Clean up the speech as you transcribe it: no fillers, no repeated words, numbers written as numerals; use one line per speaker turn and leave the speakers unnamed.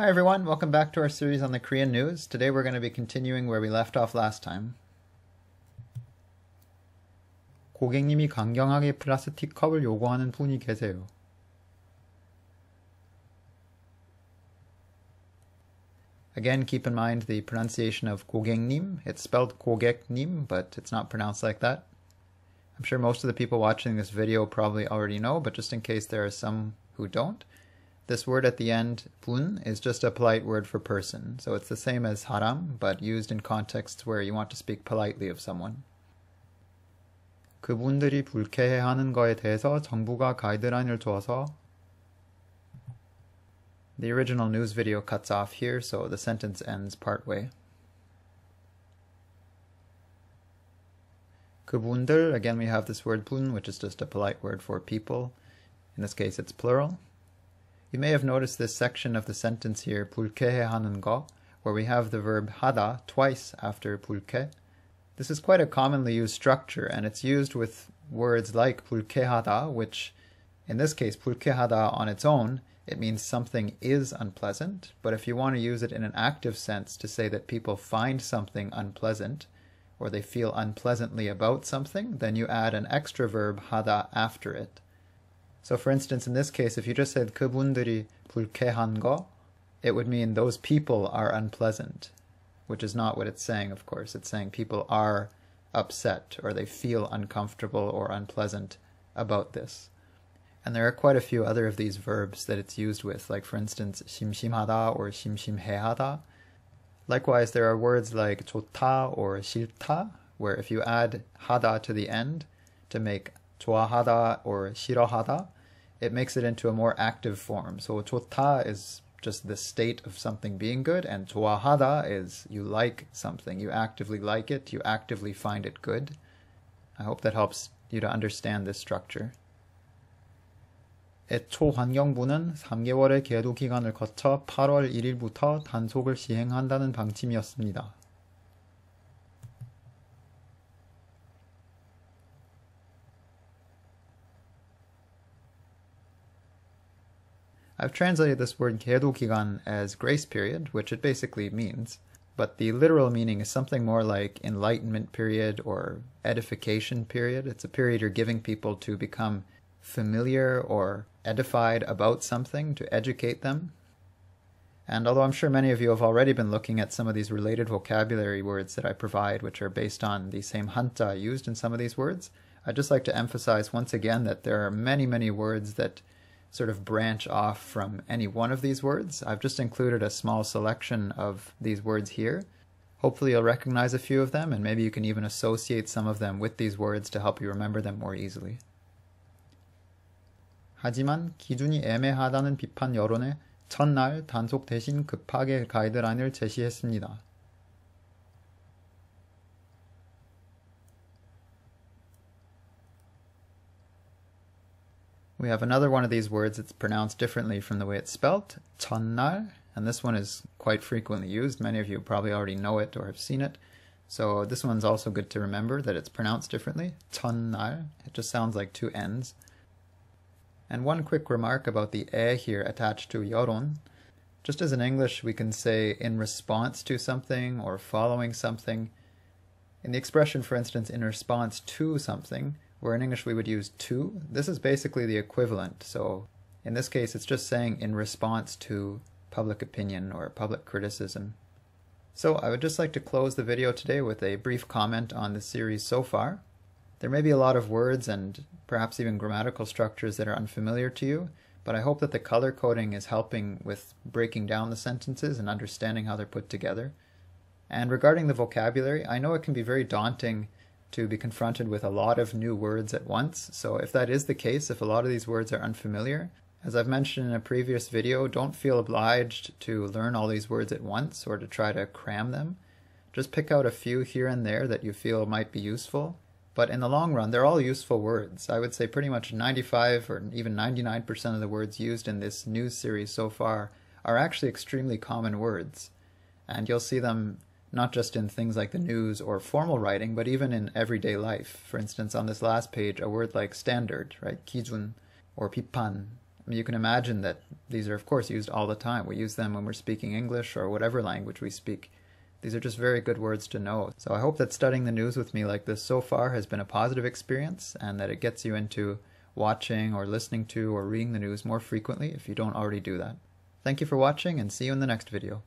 Hi everyone, welcome back to our series on the Korean news. Today we're going to be continuing where we left off last time. 고객님이 강경하게 플라스틱 컵을 요구하는 분이 계세요. Again, keep in mind the pronunciation of 고객님. It's spelled 고객님, but it's not pronounced like that. I'm sure most of the people watching this video probably already know, but just in case there are some who don't, this word at the end, 분, is just a polite word for person. So it's the same as 사람, but used in contexts where you want to speak politely of someone. 그분들이 불쾌해하는 거에 대해서 정부가 가이드라인을 줘서. The original news video cuts off here, so the sentence ends partway. 그분들, again we have this word 분, which is just a polite word for people. In this case it's plural. You may have noticed this section of the sentence here, 불쾌해하는 거, where we have the verb 하다 twice after 불쾌. This is quite a commonly used structure, and it's used with words like 불쾌하다, which in this case, 불쾌하다 on its own, it means something is unpleasant, but if you want to use it in an active sense to say that people find something unpleasant, or they feel unpleasantly about something, then you add an extra verb 하다 after it. So for instance, in this case, if you just said 그분들이 불쾌한 거, it would mean those people are unpleasant, which is not what it's saying, of course. It's saying people are upset, or they feel uncomfortable or unpleasant about this. And there are quite a few other of these verbs that it's used with, like for instance, 심심하다 or 심심해하다. Likewise, there are words like 좋다 or 싫다, where if you add 하다 to the end to make 좋아하다 or 싫어하다, it makes it into a more active form. So 좋다 is just the state of something being good, and 좋아하다 is you like something, you actively like it, you actively find it good. I hope that helps you to understand this structure. 애초 환경부는 3개월의 계도 기간을 거쳐 8월 1일부터 단속을 시행한다는 방침이었습니다. I've translated this word 계도 기간 as grace period, which it basically means, but the literal meaning is something more like enlightenment period or edification period. It's a period you're giving people to become familiar or edified about something, to educate them. And although I'm sure many of you have already been looking at some of these related vocabulary words that I provide, which are based on the same hanta used in some of these words, I'd just like to emphasize once again that there are many, many words that sort of branch off from any one of these words. I've just included a small selection of these words here. Hopefully you'll recognize a few of them, and maybe you can even associate some of them with these words to help you remember them more easily. 하지만 기준이 애매하다는 비판 여론에 첫날 단속 대신 급하게 가이드라인을 제시했습니다. We have another one of these words that's pronounced differently from the way it's spelt, 첫날, and this one is quite frequently used. Many of you probably already know it or have seen it, so this one's also good to remember that it's pronounced differently, 첫날. It just sounds like two N's. And one quick remark about the 에 here attached to 여론. Just as in English we can say in response to something or following something. In the expression, for instance, in response to something, where in English we would use to, this is basically the equivalent. So in this case it's just saying in response to public opinion or public criticism. So I would just like to close the video today with a brief comment on the series so far. There may be a lot of words and perhaps even grammatical structures that are unfamiliar to you, but I hope that the color coding is helping with breaking down the sentences and understanding how they're put together. And regarding the vocabulary, I know it can be very daunting to be confronted with a lot of new words at once, so if that is the case, if a lot of these words are unfamiliar, as I've mentioned in a previous video, don't feel obliged to learn all these words at once or to try to cram them. Just pick out a few here and there that you feel might be useful. But in the long run, they're all useful words. I would say pretty much 95 or even 99% of the words used in this news series so far are actually extremely common words. And you'll see them not just in things like the news or formal writing, but even in everyday life. For instance, on this last page, a word like standard, right? 기준 or 비판, You can imagine that these are, of course, used all the time. We use them when we're speaking English or whatever language we speak. These are just very good words to know. So I hope that studying the news with me like this so far has been a positive experience, and that it gets you into watching or listening to or reading the news more frequently if you don't already do that. Thank you for watching, and see you in the next video.